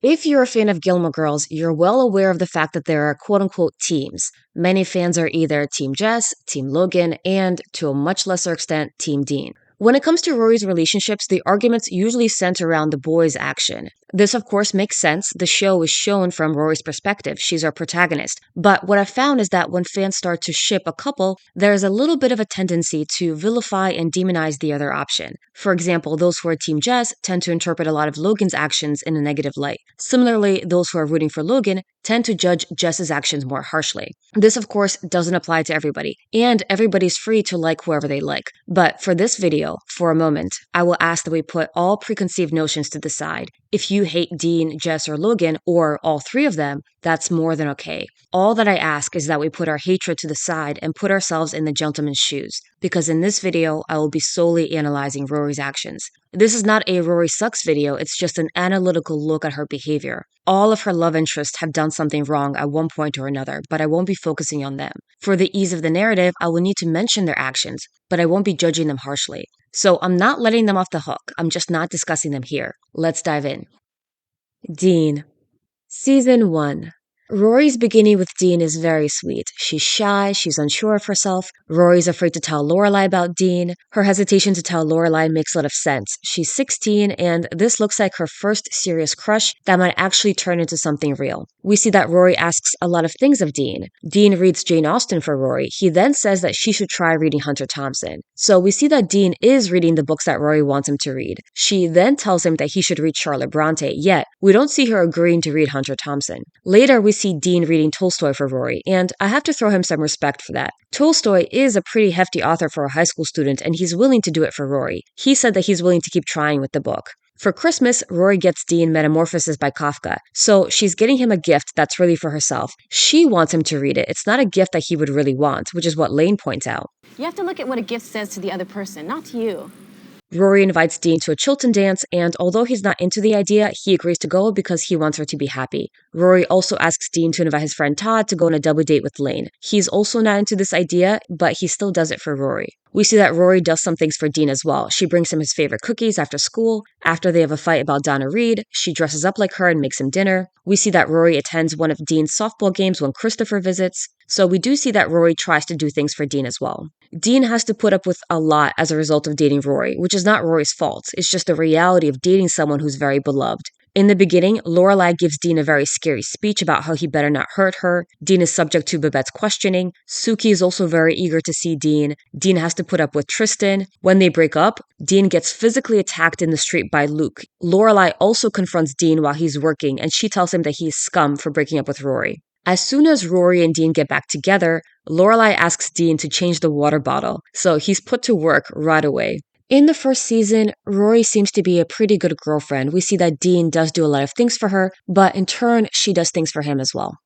If you're a fan of Gilmore Girls, you're well aware of the fact that there are quote-unquote teams. Many fans are either Team Jess, Team Logan, and, to a much lesser extent, Team Dean. When it comes to Rory's relationships, the arguments usually center around the boys' action. This, of course, makes sense. The show is shown from Rory's perspective. She's our protagonist. But what I've found is that when fans start to ship a couple, there's a little bit of a tendency to vilify and demonize the other option. For example, those who are Team Jess tend to interpret a lot of Logan's actions in a negative light. Similarly, those who are rooting for Logan tend to judge Jess's actions more harshly. This, of course, doesn't apply to everybody, and everybody's free to like whoever they like. But for this video, for a moment, I will ask that we put all preconceived notions to the side. If you hate Dean, Jess, or Logan, or all three of them, that's more than okay. All that I ask is that we put our hatred to the side and put ourselves in the gentleman's shoes, because in this video, I will be solely analyzing Rory's actions. This is not a Rory sucks video, it's just an analytical look at her behavior. All of her love interests have done something wrong at one point or another, but I won't be focusing on them. For the ease of the narrative, I will need to mention their actions, but I won't be judging them harshly. So I'm not letting them off the hook, I'm just not discussing them here. Let's dive in. Dean. Season 1. Rory's beginning with Dean is very sweet. She's shy, she's unsure of herself. Rory's afraid to tell Lorelai about Dean. Her hesitation to tell Lorelai makes a lot of sense. She's 16, and this looks like her first serious crush that might actually turn into something real. We see that Rory asks a lot of things of Dean. Dean reads Jane Austen for Rory. He then says that she should try reading Hunter Thompson. So we see that Dean is reading the books that Rory wants him to read. She then tells him that he should read Charlotte Bronte, yet we don't see her agreeing to read Hunter Thompson. Later, we see Dean reading Tolstoy for Rory, and I have to throw him some respect for that. Tolstoy is a pretty hefty author for a high school student, and he's willing to do it for Rory. He said that he's willing to keep trying with the book. For Christmas, Rory gets Dean Metamorphosis by Kafka, so she's getting him a gift that's really for herself. She wants him to read it. It's not a gift that he would really want, which is what Lane points out. You have to look at what a gift says to the other person, not to you. Rory invites Dean to a Chilton dance, and although he's not into the idea, he agrees to go because he wants her to be happy. Rory also asks Dean to invite his friend Todd to go on a double date with Lane. He's also not into this idea, but he still does it for Rory. We see that Rory does some things for Dean as well. She brings him his favorite cookies after school. After they have a fight about Donna Reed, she dresses up like her and makes him dinner. We see that Rory attends one of Dean's softball games when Christopher visits. So we do see that Rory tries to do things for Dean as well. Dean has to put up with a lot as a result of dating Rory, which is not Rory's fault. It's just the reality of dating someone who's very beloved. In the beginning, Lorelai gives Dean a very scary speech about how he better not hurt her. Dean is subject to Babette's questioning. Suki is also very eager to see Dean. Dean has to put up with Tristan. When they break up, Dean gets physically attacked in the street by Luke. Lorelai also confronts Dean while he's working, and she tells him that he's scum for breaking up with Rory. As soon as Rory and Dean get back together, Lorelai asks Dean to change the water bottle, so he's put to work right away. In the first season, Rory seems to be a pretty good girlfriend. We see that Dean does do a lot of things for her, but in turn, she does things for him as well.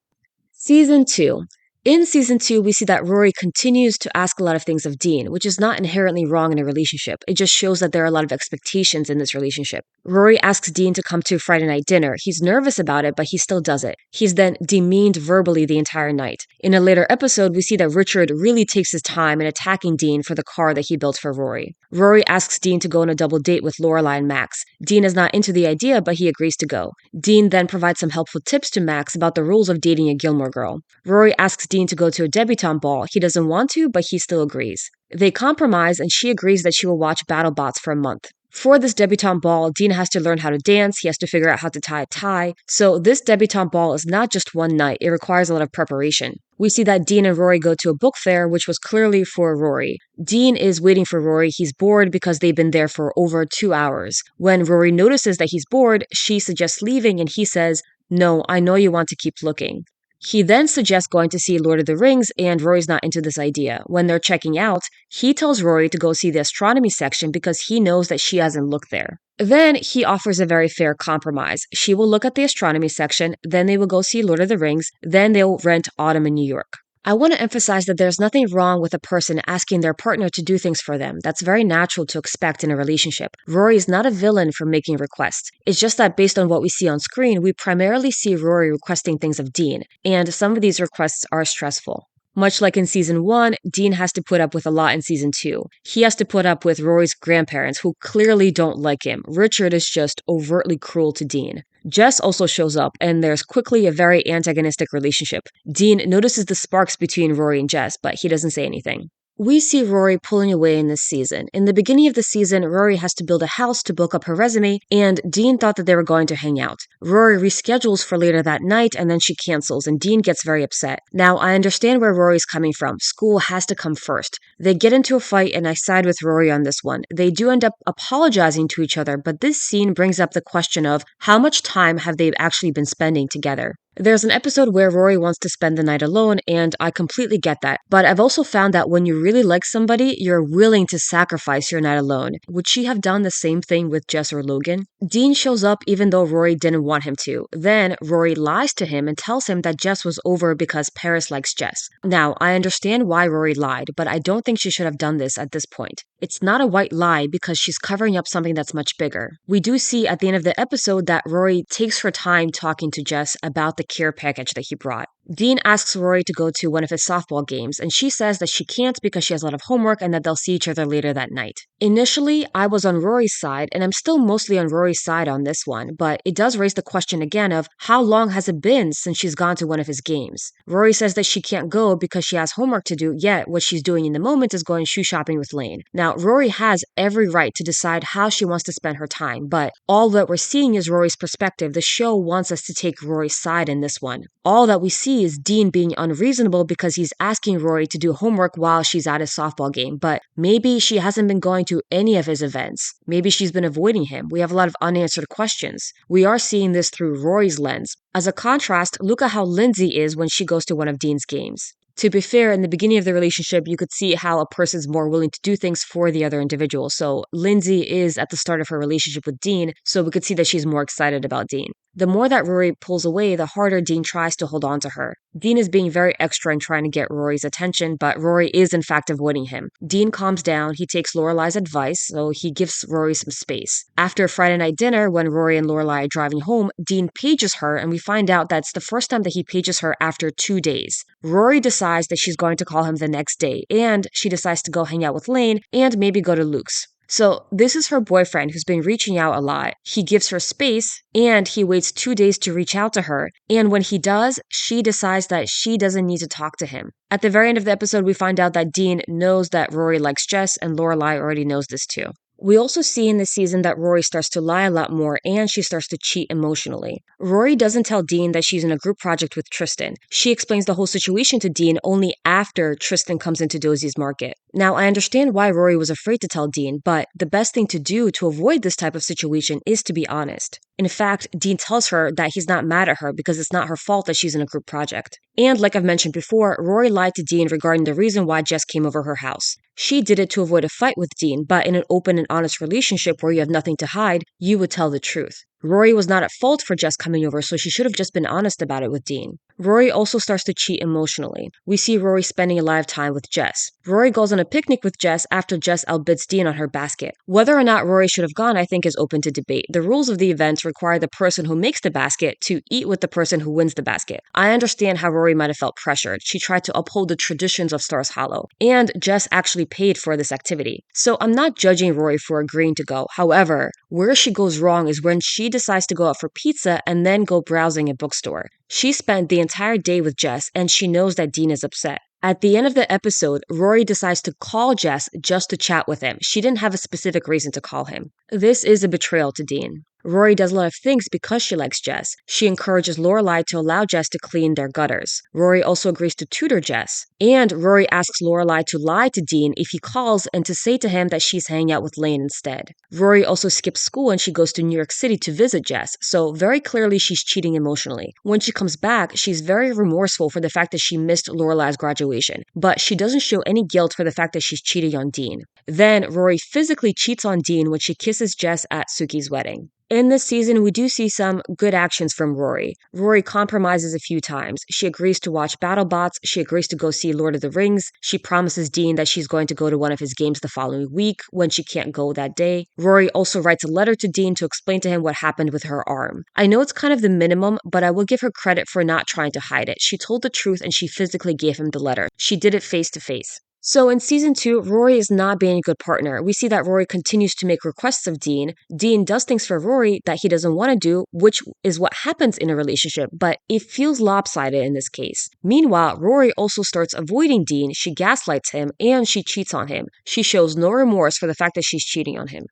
Season 2. In Season 2, we see that Rory continues to ask a lot of things of Dean, which is not inherently wrong in a relationship. It just shows that there are a lot of expectations in this relationship. Rory asks Dean to come to Friday night dinner. He's nervous about it, but he still does it. He's then demeaned verbally the entire night. In a later episode, we see that Richard really takes his time in attacking Dean for the car that he built for Rory. Rory asks Dean to go on a double date with Lorelai and Max. Dean is not into the idea, but he agrees to go. Dean then provides some helpful tips to Max about the rules of dating a Gilmore Girl. Rory asks Dean to go to a debutante ball. He doesn't want to, but he still agrees. They compromise, and she agrees that she will watch BattleBots for a month. For this debutante ball, Dean has to learn how to dance, he has to figure out how to tie a tie. So this debutante ball is not just one night, it requires a lot of preparation. We see that Dean and Rory go to a book fair, which was clearly for Rory. Dean is waiting for Rory. He's bored because they've been there for over 2 hours. When Rory notices that he's bored, she suggests leaving, and he says, "No, I know you want to keep looking." He then suggests going to see Lord of the Rings, and Rory's not into this idea. When they're checking out, he tells Rory to go see the astronomy section because he knows that she hasn't looked there. Then he offers a very fair compromise. She will look at the astronomy section, then they will go see Lord of the Rings, then they'll rent Autumn in New York. I want to emphasize that there's nothing wrong with a person asking their partner to do things for them. That's very natural to expect in a relationship. Rory is not a villain for making requests. It's just that based on what we see on screen, we primarily see Rory requesting things of Dean, and some of these requests are stressful. Much like in season 1, Dean has to put up with a lot in season 2. He has to put up with Rory's grandparents, who clearly don't like him. Richard is just overtly cruel to Dean. Jess also shows up, and there's quickly a very antagonistic relationship. Dean notices the sparks between Rory and Jess, but he doesn't say anything. We see Rory pulling away in this season. In the beginning of the season, Rory has to build a house to bulk up her resume, and Dean thought that they were going to hang out. Rory reschedules for later that night, and then she cancels, and Dean gets very upset. Now, I understand where Rory's coming from. School has to come first. They get into a fight, and I side with Rory on this one. They do end up apologizing to each other, but this scene brings up the question of how much time have they actually been spending together? There's an episode where Rory wants to spend the night alone, and I completely get that. But I've also found that when you really like somebody, you're willing to sacrifice your night alone. Would she have done the same thing with Jess or Logan? Dean shows up even though Rory didn't want him to. Then Rory lies to him and tells him that Jess was over because Paris likes Jess. Now, I understand why Rory lied, but I don't think she should have done this at this point. It's not a white lie because she's covering up something that's much bigger. We do see at the end of the episode that Rory takes her time talking to Jess about the care package that he brought. Dean asks Rory to go to one of his softball games, and she says that she can't because she has a lot of homework and that they'll see each other later that night. Initially, I was on Rory's side, and I'm still mostly on Rory's side on this one, but it does raise the question again of how long has it been since she's gone to one of his games? Rory says that she can't go because she has homework to do, yet what she's doing in the moment is going shoe shopping with Lane. Now, Rory has every right to decide how she wants to spend her time, but all that we're seeing is Rory's perspective. The show wants us to take Rory's side in this one. All that we see is Dean being unreasonable because he's asking Rory to do homework while she's at his softball game, but maybe she hasn't been going to any of his events. Maybe she's been avoiding him. We have a lot of unanswered questions. We are seeing this through Rory's lens. As a contrast, look at how Lindsay is when she goes to one of Dean's games. To be fair, in the beginning of the relationship, you could see how a person's more willing to do things for the other individual. So Lindsay is at the start of her relationship with Dean, so we could see that she's more excited about Dean. The more that Rory pulls away, the harder Dean tries to hold on to her. Dean is being very extra and trying to get Rory's attention, but Rory is in fact avoiding him. Dean calms down, he takes Lorelai's advice, so he gives Rory some space. After Friday night dinner, when Rory and Lorelai are driving home, Dean pages her, and we find out that's the first time that he pages her after 2 days. Rory decides that she's going to call him the next day, and she decides to go hang out with Lane and maybe go to Luke's. So this is her boyfriend who's been reaching out a lot. He gives her space and he waits 2 days to reach out to her. And when he does, she decides that she doesn't need to talk to him. At the very end of the episode, we find out that Dean knows that Rory likes Jess, and Lorelai already knows this too. We also see in this season that Rory starts to lie a lot more and she starts to cheat emotionally. Rory doesn't tell Dean that she's in a group project with Tristan. She explains the whole situation to Dean only after Tristan comes into Dosie's market. Now, I understand why Rory was afraid to tell Dean, but the best thing to do to avoid this type of situation is to be honest. In fact, Dean tells her that he's not mad at her because it's not her fault that she's in a group project. And like I've mentioned before, Rory lied to Dean regarding the reason why Jess came over her house. She did it to avoid a fight with Dean, but in an open and honest relationship where you have nothing to hide, you would tell the truth. Rory was not at fault for Jess coming over, so she should have just been honest about it with Dean. Rory also starts to cheat emotionally. We see Rory spending a lot of time with Jess. Rory goes on a picnic with Jess after Jess outbids Dean on her basket. Whether or not Rory should have gone, I think, is open to debate. The rules of the event require the person who makes the basket to eat with the person who wins the basket. I understand how Rory might have felt pressured. She tried to uphold the traditions of Stars Hollow, and Jess actually paid for this activity. So I'm not judging Rory for agreeing to go. However, where she goes wrong is when she decides to go out for pizza and then go browsing a bookstore. She spent the entire day with Jess, and she knows that Dean is upset. At the end of the episode, Rory decides to call Jess just to chat with him. She didn't have a specific reason to call him. This is a betrayal to Dean. Rory does a lot of things because she likes Jess. She encourages Lorelai to allow Jess to clean their gutters. Rory also agrees to tutor Jess. And Rory asks Lorelai to lie to Dean if he calls and to say to him that she's hanging out with Lane instead. Rory also skips school and she goes to New York City to visit Jess, so very clearly she's cheating emotionally. When she comes back, she's very remorseful for the fact that she missed Lorelai's graduation, but she doesn't show any guilt for the fact that she's cheating on Dean. Then Rory physically cheats on Dean when she kisses Jess at Suki's wedding. In this season, we do see some good actions from Rory. Rory compromises a few times. She agrees to watch BattleBots. She agrees to go see Lord of the Rings. She promises Dean that she's going to go to one of his games the following week when she can't go that day. Rory also writes a letter to Dean to explain to him what happened with her arm. I know it's kind of the minimum, but I will give her credit for not trying to hide it. She told the truth and she physically gave him the letter. She did it face to face. So in season 2, Rory is not being a good partner. We see that Rory continues to make requests of Dean. Dean does things for Rory that he doesn't want to do, which is what happens in a relationship, but it feels lopsided in this case. Meanwhile, Rory also starts avoiding Dean. She gaslights him and she cheats on him. She shows no remorse for the fact that she's cheating on him.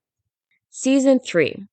Season 3.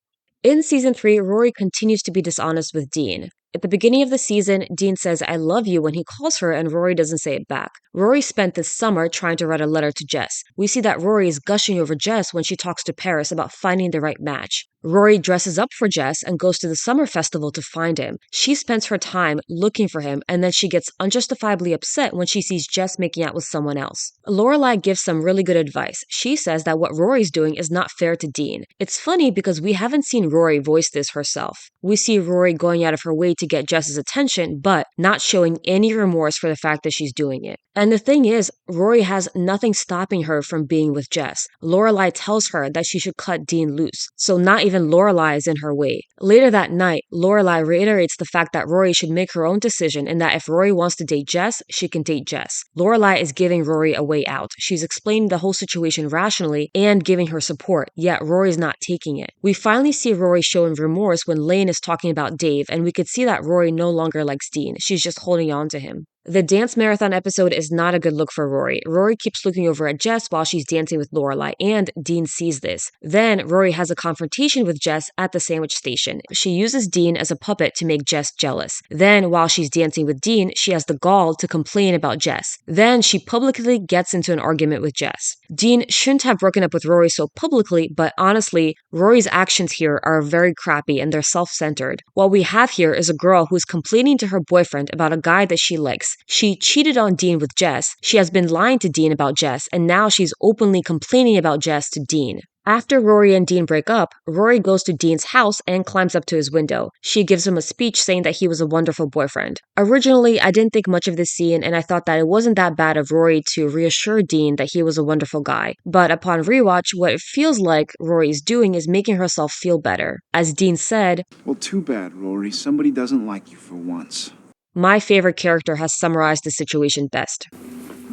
In season 3, Rory continues to be dishonest with Dean. At the beginning of the season, Dean says, "I love you" when he calls her and Rory doesn't say it back. Rory spent this summer trying to write a letter to Jess. We see that Rory is gushing over Jess when she talks to Paris about finding the right match. Rory dresses up for Jess and goes to the summer festival to find him. She spends her time looking for him and then she gets unjustifiably upset when she sees Jess making out with someone else. Lorelai gives some really good advice. She says that what Rory's doing is not fair to Dean. It's funny because we haven't seen Rory voice this herself. We see Rory going out of her way to get Jess's attention, but not showing any remorse for the fact that she's doing it. And the thing is, Rory has nothing stopping her from being with Jess. Lorelai tells her that she should cut Dean loose, so not even Lorelai is in her way. Later that night, Lorelai reiterates the fact that Rory should make her own decision and that if Rory wants to date Jess, she can date Jess. Lorelai is giving Rory a way out. She's explaining the whole situation rationally and giving her support, yet Rory's not taking it. We finally see Rory showing remorse when Lane is talking about Dave, and we could see that Rory no longer likes Dean. She's just holding on to him. The dance marathon episode is not a good look for Rory. Rory keeps looking over at Jess while she's dancing with Lorelai, and Dean sees this. Then Rory has a confrontation with Jess at the sandwich station. She uses Dean as a puppet to make Jess jealous. Then, while she's dancing with Dean, she has the gall to complain about Jess. Then she publicly gets into an argument with Jess. Dean shouldn't have broken up with Rory so publicly, but honestly, Rory's actions here are very crappy and they're self-centered. What we have here is a girl who's complaining to her boyfriend about a guy that she likes. She cheated on Dean with Jess, she has been lying to Dean about Jess, and now she's openly complaining about Jess to Dean. After Rory and Dean break up, Rory goes to Dean's house and climbs up to his window. She gives him a speech saying that he was a wonderful boyfriend. Originally, I didn't think much of this scene and I thought that it wasn't that bad of Rory to reassure Dean that he was a wonderful guy. But upon rewatch, what it feels like Rory is doing is making herself feel better. As Dean said, "Well, too bad, Rory. Somebody doesn't like you for once." My favorite character has summarized the situation best.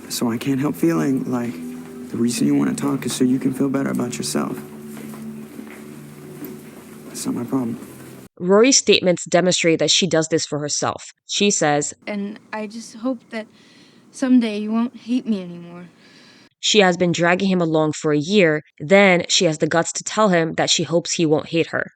So I can't help feeling like the reason you want to talk is so you can feel better about yourself. That's not my problem. Rory's statements demonstrate that she does this for herself. She says, "And I just hope that someday you won't hate me anymore." She has been dragging him along for a year, then she has the guts to tell him that she hopes he won't hate her.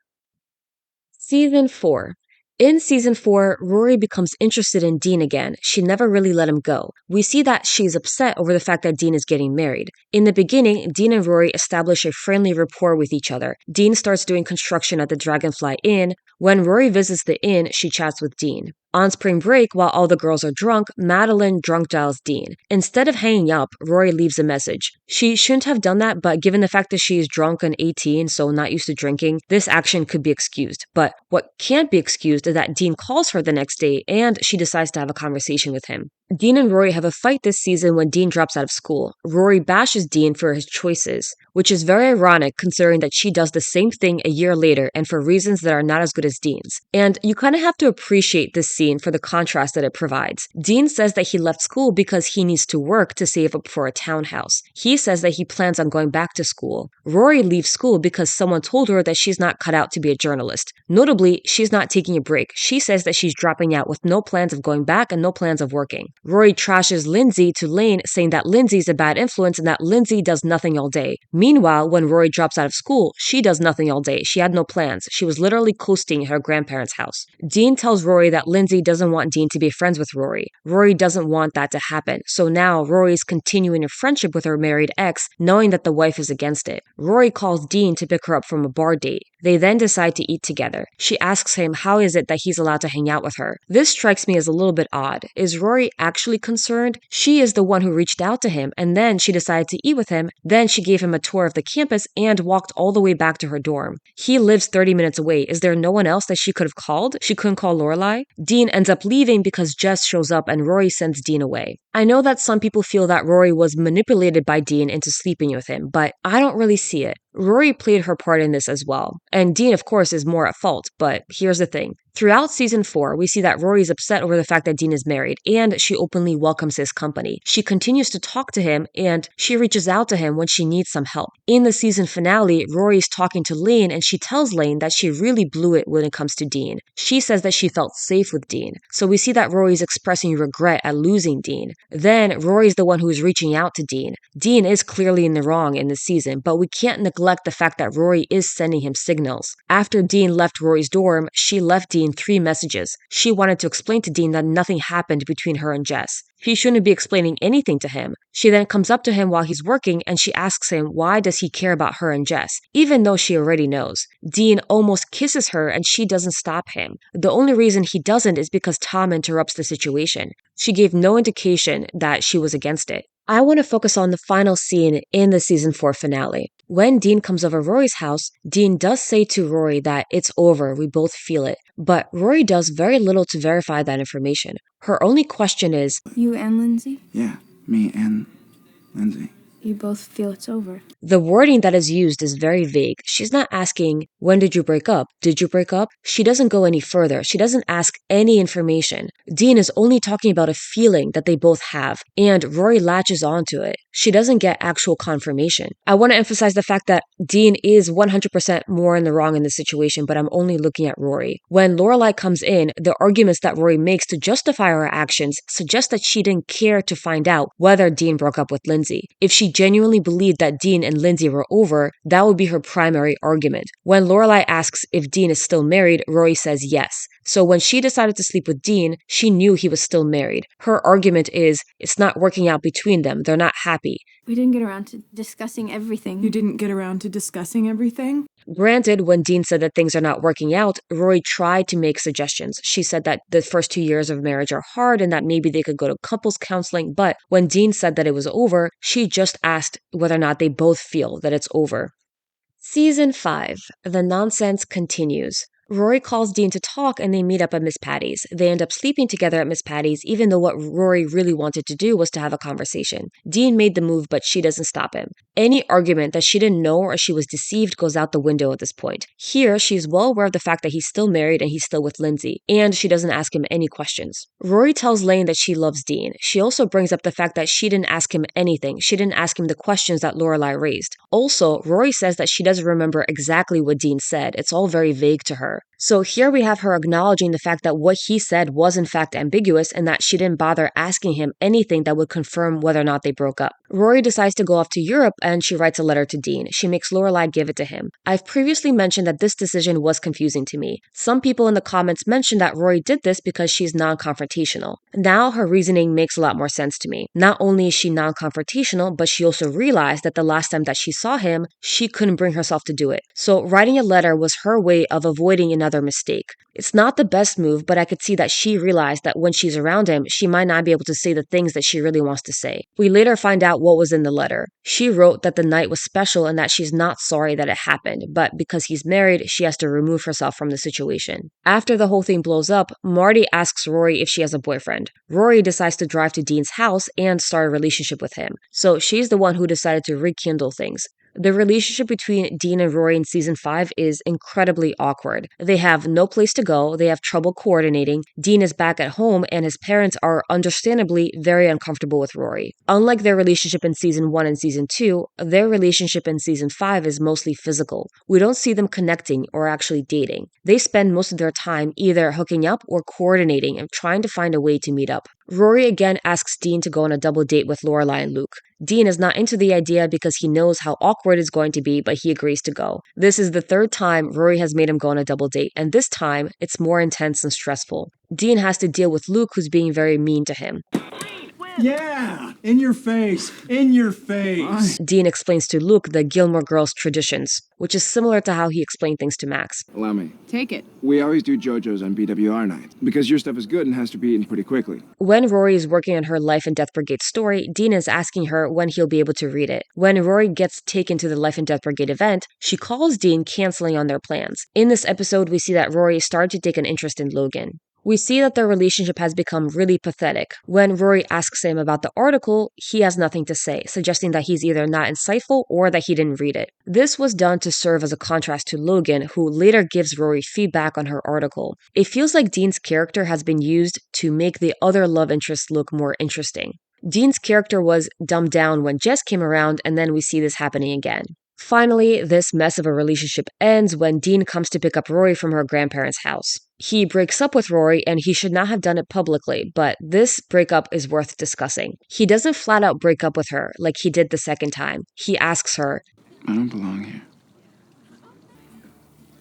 Season 4. In season 4, Rory becomes interested in Dean again. She never really let him go. We see that she's upset over the fact that Dean is getting married. In the beginning, Dean and Rory establish a friendly rapport with each other. Dean starts doing construction at the Dragonfly Inn. When Rory visits the inn, she chats with Dean. On spring break, while all the girls are drunk, Madeline drunk dials Dean. Instead of hanging up, Rory leaves a message. She shouldn't have done that, but given the fact that she is drunk and 18, so not used to drinking, this action could be excused. But what can't be excused is that Dean calls her the next day and she decides to have a conversation with him. Dean and Rory have a fight this season when Dean drops out of school. Rory bashes Dean for his choices, which is very ironic considering that she does the same thing a year later and for reasons that are not as good as Dean's. And you kind of have to appreciate this scene for the contrast that it provides. Dean says that he left school because he needs to work to save up for a townhouse. He says that he plans on going back to school. Rory leaves school because someone told her that she's not cut out to be a journalist. Notably, she's not taking a break. She says that she's dropping out with no plans of going back and no plans of working. Rory trashes Lindsay to Lane, saying that Lindsay's a bad influence and that Lindsay does nothing all day. Meanwhile, when Rory drops out of school, she does nothing all day. She had no plans. She was literally coasting at her grandparents' house. Dean tells Rory that Lindsay doesn't want Dean to be friends with Rory. Rory doesn't want that to happen. So now Rory's continuing a friendship with her married ex, knowing that the wife is against it. Rory calls Dean to pick her up from a bar date. They then decide to eat together. She asks him how is it that he's allowed to hang out with her. This strikes me as a little bit odd. Is Rory actually concerned? She is the one who reached out to him, and then she decided to eat with him. Then she gave him a tour of the campus and walked all the way back to her dorm. He lives 30 minutes away. Is there no one else that she could have called? She couldn't call Lorelai? Dean ends up leaving because Jess shows up and Rory sends Dean away. I know that some people feel that Rory was manipulated by Dean into sleeping with him, but I don't really see it. Rory played her part in this as well. And Dean, of course, is more at fault, but here's the thing. Throughout season 4, we see that Rory is upset over the fact that Dean is married, and she openly welcomes his company. She continues to talk to him, and she reaches out to him when she needs some help. In the season finale, Rory is talking to Lane, and she tells Lane that she really blew it when it comes to Dean. She says that she felt safe with Dean. So we see that Rory is expressing regret at losing Dean. Then Rory's the one who is reaching out to Dean. Dean is clearly in the wrong in this season, but we can't neglect the fact that Rory is sending him signals. After Dean left Rory's dorm, she left Dean 3 messages. She wanted to explain to Dean that nothing happened between her and Jess. He shouldn't be explaining anything to him. She then comes up to him while he's working and she asks him why does he care about her and Jess, even though she already knows. Dean almost kisses her and she doesn't stop him. The only reason he doesn't is because Tom interrupts the situation. She gave no indication that she was against it. I want to focus on the final scene in the season 4 finale. When Dean comes over Rory's house, Dean does say to Rory that it's over, we both feel it. But Rory does very little to verify that information. Her only question is, You and Lindsay? Yeah, me and Lindsay. You both feel it's over. the wording that is used is very vague. She's not asking, when did you break up? Did you break up? She doesn't go any further. She doesn't ask any information. Dean is only talking about a feeling that they both have, and Rory latches onto it. She doesn't get actual confirmation. I want to emphasize the fact that Dean is 100% more in the wrong in this situation, but I'm only looking at Rory. When Lorelai comes in, the arguments that Rory makes to justify her actions suggest that she didn't care to find out whether Dean broke up with Lindsay. If she genuinely believed that Dean and Lindsay were over, that would be her primary argument. When Lorelai asks if Dean is still married, Rory says yes. So when she decided to sleep with Dean, she knew he was still married. Her argument is, it's not working out between them. They're not happy. We didn't get around to discussing everything. You didn't get around to discussing everything? Granted, when Dean said that things are not working out, Rory tried to make suggestions. She said that the first 2 years of marriage are hard and that maybe they could go to couples counseling. But when Dean said that it was over, she just asked whether or not they both feel that it's over. Season 5. The nonsense continues. Rory calls Dean to talk and they meet up at Miss Patty's. They end up sleeping together at Miss Patty's, even though what Rory really wanted to do was to have a conversation. Dean made the move, but she doesn't stop him. Any argument that she didn't know or she was deceived goes out the window at this point. Here, she's well aware of the fact that he's still married and he's still with Lindsay, and she doesn't ask him any questions. Rory tells Lane that she loves Dean. She also brings up the fact that she didn't ask him anything. She didn't ask him the questions that Lorelai raised. Also, Rory says that she doesn't remember exactly what Dean said. It's all very vague to her. So here we have her acknowledging the fact that what he said was in fact ambiguous and that she didn't bother asking him anything that would confirm whether or not they broke up. Rory decides to go off to Europe and she writes a letter to Dean. She makes Lorelai give it to him. I've previously mentioned that this decision was confusing to me. Some people in the comments mentioned that Rory did this because she's non-confrontational. Now her reasoning makes a lot more sense to me. Not only is she non-confrontational, but she also realized that the last time that she saw him, she couldn't bring herself to do it. So writing a letter was her way of avoiding another mistake. It's not the best move, but I could see that she realized that when she's around him, she might not be able to say the things that she really wants to say. We later find out what was in the letter. She wrote that the night was special and that she's not sorry that it happened, but because he's married, she has to remove herself from the situation. After the whole thing blows up, Marty asks Rory if she has a boyfriend. Rory decides to drive to Dean's house and start a relationship with him. So she's the one who decided to rekindle things. The relationship between Dean and Rory in season 5 is incredibly awkward. They have no place to go, they have trouble coordinating, Dean is back at home, and his parents are understandably very uncomfortable with Rory. Unlike their relationship in season 1 and season 2, their relationship in season 5 is mostly physical. We don't see them connecting or actually dating. They spend most of their time either hooking up or coordinating and trying to find a way to meet up. Rory again asks Dean to go on a double date with Lorelai and Luke. Dean is not into the idea because he knows how awkward it's going to be, but he agrees to go. This is the 3rd time Rory has made him go on a double date, and this time it's more intense and stressful. Dean has to deal with Luke, who's being very mean to him. Yeah! In your face! In your face! Dean explains to Luke the Gilmore Girls traditions, which is similar to how he explained things to Max. Allow me. Take it. We always do JoJo's on BWR night, because your stuff is good and has to be eaten pretty quickly. When Rory is working on her Life and Death Brigade story, Dean is asking her when he'll be able to read it. When Rory gets taken to the Life and Death Brigade event, she calls Dean, canceling on their plans. In this episode, we see that Rory started to take an interest in Logan. We see that their relationship has become really pathetic. When Rory asks him about the article, he has nothing to say, suggesting that he's either not insightful or that he didn't read it. This was done to serve as a contrast to Logan, who later gives Rory feedback on her article. It feels like Dean's character has been used to make the other love interests look more interesting. Dean's character was dumbed down when Jess came around, and then we see this happening again. Finally, this mess of a relationship ends when Dean comes to pick up Rory from her grandparents' house. He breaks up with Rory, and he should not have done it publicly, but this breakup is worth discussing. He doesn't flat out break up with her like he did the second time. He asks her, I don't belong here.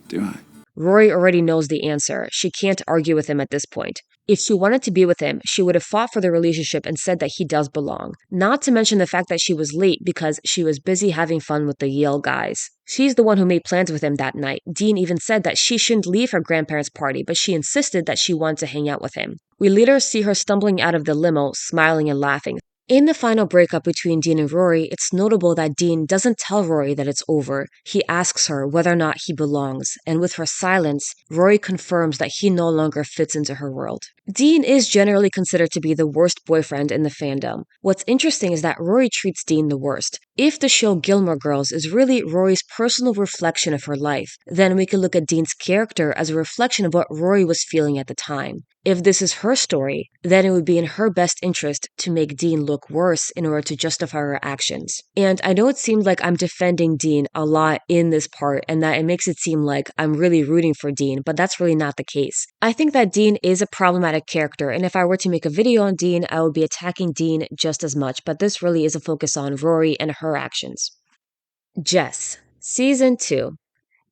Do I? Rory already knows the answer. She can't argue with him at this point. If she wanted to be with him, she would have fought for the relationship and said that he does belong. Not to mention the fact that she was late because she was busy having fun with the Yale guys. She's the one who made plans with him that night. Dean even said that she shouldn't leave her grandparents' party, but she insisted that she wanted to hang out with him. We later see her stumbling out of the limo, smiling and laughing. In the final breakup between Dean and Rory, it's notable that Dean doesn't tell Rory that it's over. He asks her whether or not he belongs, and with her silence, Rory confirms that he no longer fits into her world. Dean is generally considered to be the worst boyfriend in the fandom. What's interesting is that Rory treats Dean the worst. If the show Gilmore Girls is really Rory's personal reflection of her life, then we can look at Dean's character as a reflection of what Rory was feeling at the time. If this is her story, then it would be in her best interest to make Dean look worse in order to justify her actions. And I know it seems like I'm defending Dean a lot in this part and that it makes it seem like I'm really rooting for Dean, but that's really not the case. I think that Dean is a problematic character, and if I were to make a video on Dean, I would be attacking Dean just as much, but this really is a focus on Rory and her actions. Jess, Season 2.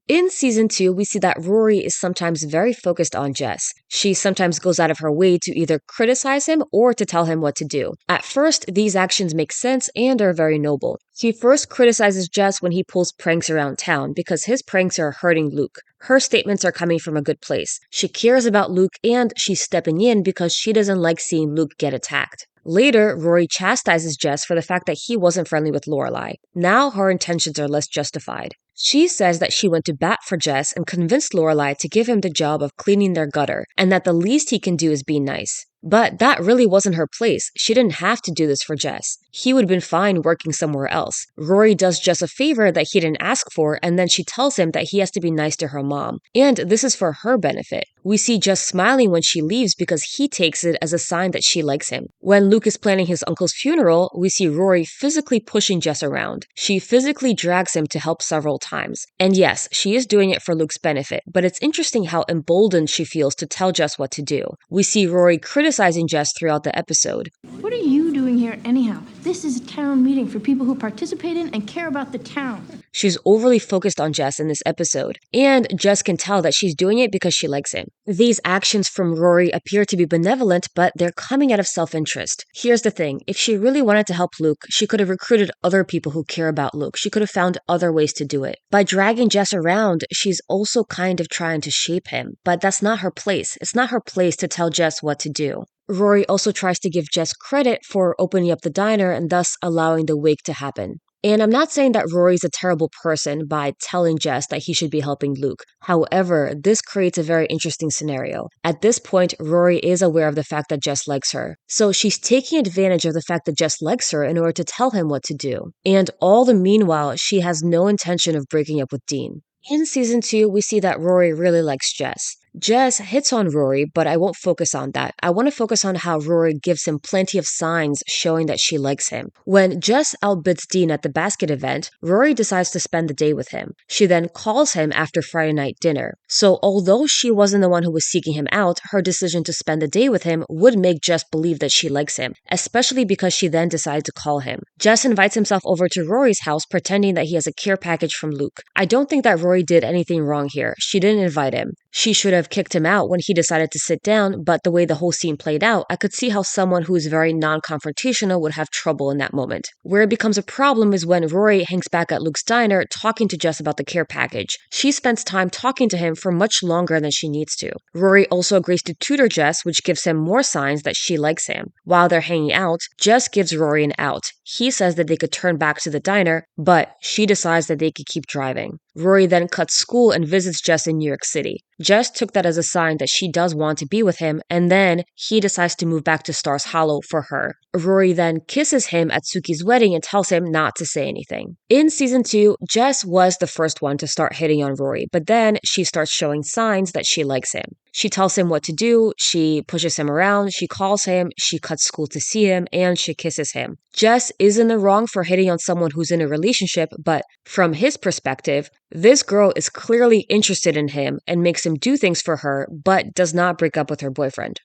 In Season 2, we see that Rory is sometimes very focused on Jess. She sometimes goes out of her way to either criticize him or to tell him what to do. At first, these actions make sense and are very noble. She first criticizes Jess when he pulls pranks around town because his pranks are hurting Luke. Her statements are coming from a good place. She cares about Luke and she's stepping in because she doesn't like seeing Luke get attacked. Later, Rory chastises Jess for the fact that he wasn't friendly with Lorelai. Now her intentions are less justified. She says that she went to bat for Jess and convinced Lorelai to give him the job of cleaning their gutter, and that the least he can do is be nice. But that really wasn't her place. She didn't have to do this for Jess. He would have been fine working somewhere else. Rory does Jess a favor that he didn't ask for, and then she tells him that he has to be nice to her mom. And this is for her benefit. We see Jess smiling when she leaves because he takes it as a sign that she likes him. When Luke is planning his uncle's funeral, we see Rory physically pushing Jess around. She physically drags him to help several times. And yes, she is doing it for Luke's benefit, but it's interesting how emboldened she feels to tell Jess what to do. We see Rory criticizing Jess throughout the episode. What are you doing here anyhow? This is a town meeting for people who participate in and care about the town. She's overly focused on Jess in this episode, and Jess can tell that she's doing it because she likes him. These actions from Rory appear to be benevolent, but they're coming out of self-interest. Here's the thing, if she really wanted to help Luke, she could have recruited other people who care about Luke. She could have found other ways to do it. By dragging Jess around, she's also kind of trying to shape him, but that's not her place. It's not her place to tell Jess what to do. Rory also tries to give Jess credit for opening up the diner and thus allowing the wake to happen. And I'm not saying that Rory's a terrible person by telling Jess that he should be helping Luke. However, this creates a very interesting scenario. At this point, Rory is aware of the fact that Jess likes her. So she's taking advantage of the fact that Jess likes her in order to tell him what to do. And all the meanwhile, she has no intention of breaking up with Dean. In Season 2, we see that Rory really likes Jess. Jess hits on Rory, but I won't focus on that. I want to focus on how Rory gives him plenty of signs showing that she likes him. When Jess outbids Dean at the basket event, Rory decides to spend the day with him. She then calls him after Friday night dinner. So although she wasn't the one who was seeking him out, her decision to spend the day with him would make Jess believe that she likes him, especially because she then decided to call him. Jess invites himself over to Rory's house pretending that he has a care package from Luke. I don't think that Rory did anything wrong here. She didn't invite him. She should have kicked him out when he decided to sit down, but the way the whole scene played out, I could see how someone who is very non-confrontational would have trouble in that moment. Where it becomes a problem is when Rory hangs back at Luke's diner talking to Jess about the care package. She spends time talking to him for much longer than she needs to. Rory also agrees to tutor Jess, which gives him more signs that she likes him. While they're hanging out, Jess gives Rory an out. He says that they could turn back to the diner, but she decides that they could keep driving. Rory then cuts school and visits Jess in New York City. Jess took that as a sign that she does want to be with him, and then he decides to move back to Stars Hollow for her. Rory then kisses him at Suki's wedding and tells him not to say anything. In season 2, Jess was the first one to start hitting on Rory, but then she starts showing signs that she likes him. She tells him what to do, she pushes him around, she calls him, she cuts school to see him, and she kisses him. Jess is in the wrong for hitting on someone who's in a relationship, but from his perspective, this girl is clearly interested in him and makes him do things for her, but does not break up with her boyfriend.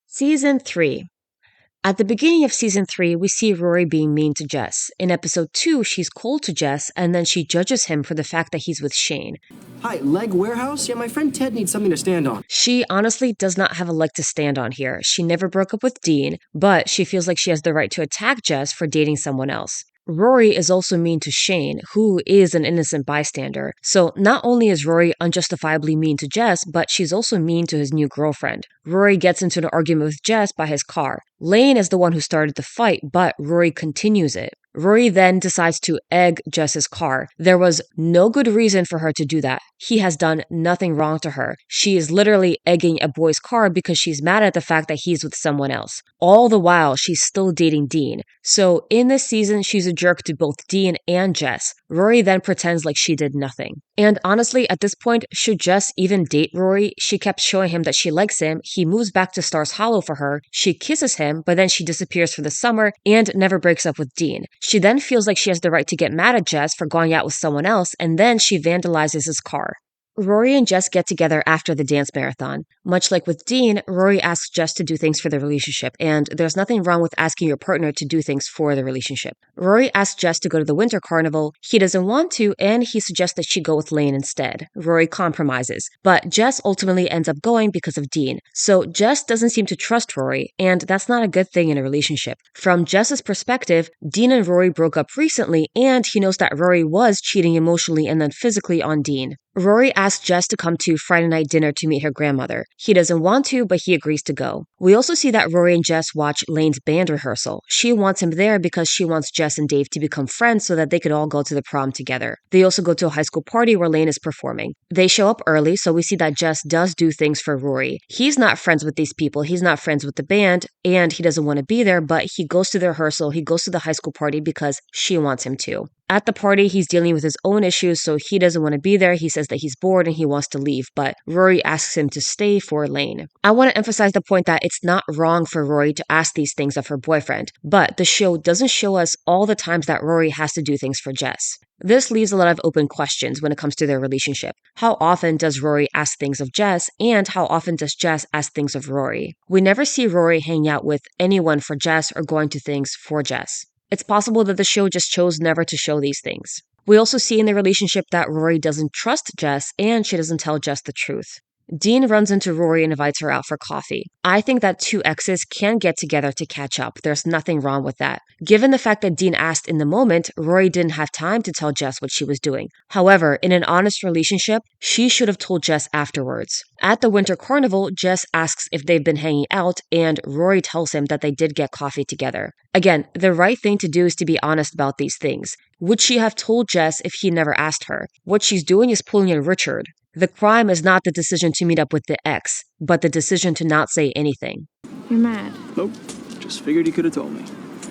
Season 3. At the beginning of season 3, we see Rory being mean to Jess. In episode 2, she's cold to Jess, and then she judges him for the fact that he's with Shane. Hi, leg warehouse? Yeah, my friend Ted needs something to stand on. She honestly does not have a leg to stand on here. She never broke up with Dean, but she feels like she has the right to attack Jess for dating someone else. Rory is also mean to Shane, who is an innocent bystander. So not only is Rory unjustifiably mean to Jess, but she's also mean to his new girlfriend. Rory gets into an argument with Jess by his car. Lane is the one who started the fight, but Rory continues it. Rory then decides to egg Jess's car. There was no good reason for her to do that. He has done nothing wrong to her. She is literally egging a boy's car because she's mad at the fact that he's with someone else. All the while, she's still dating Dean. So in this season, she's a jerk to both Dean and Jess. Rory then pretends like she did nothing. And honestly, at this point, should Jess even date Rory? She kept showing him that she likes him. He moves back to Stars Hollow for her. She kisses him, but then she disappears for the summer and never breaks up with Dean. She then feels like she has the right to get mad at Jess for going out with someone else, and then she vandalizes his car. Rory and Jess get together after the dance marathon. Much like with Dean, Rory asks Jess to do things for the relationship, and there's nothing wrong with asking your partner to do things for the relationship. Rory asks Jess to go to the winter carnival. He doesn't want to, and he suggests that she go with Lane instead. Rory compromises, but Jess ultimately ends up going because of Dean. So Jess doesn't seem to trust Rory, and that's not a good thing in a relationship. From Jess's perspective, Dean and Rory broke up recently, and he knows that Rory was cheating emotionally and then physically on Dean. Rory asks Jess to come to Friday night dinner to meet her grandmother. He doesn't want to, but he agrees to go. We also see that Rory and Jess watch Lane's band rehearsal. She wants him there because she wants Jess and Dave to become friends so that they could all go to the prom together. They also go to a high school party where Lane is performing. They show up early, so we see that Jess does do things for Rory. He's not friends with these people, he's not friends with the band, and he doesn't want to be there, but he goes to the rehearsal, he goes to the high school party because she wants him to. At the party, he's dealing with his own issues, so he doesn't want to be there. He says that he's bored and he wants to leave, but Rory asks him to stay for Lane. I want to emphasize the point that it's not wrong for Rory to ask these things of her boyfriend, but the show doesn't show us all the times that Rory has to do things for Jess. This leaves a lot of open questions when it comes to their relationship. How often does Rory ask things of Jess, and how often does Jess ask things of Rory? We never see Rory hang out with anyone for Jess or going to things for Jess. It's possible that the show just chose never to show these things. We also see in the relationship that Rory doesn't trust Jess and she doesn't tell Jess the truth. Dean runs into Rory and invites her out for coffee. I think that two exes can get together to catch up. There's nothing wrong with that. Given the fact that Dean asked in the moment, Rory didn't have time to tell Jess what she was doing. However, in an honest relationship, she should have told Jess afterwards. At the winter carnival, Jess asks if they've been hanging out, and Rory tells him that they did get coffee together. Again, the right thing to do is to be honest about these things. Would she have told Jess if he never asked her? What she's doing is pulling a Richard. The crime is not the decision to meet up with the ex, but the decision to not say anything. You're mad. Nope. Just figured you could have told me.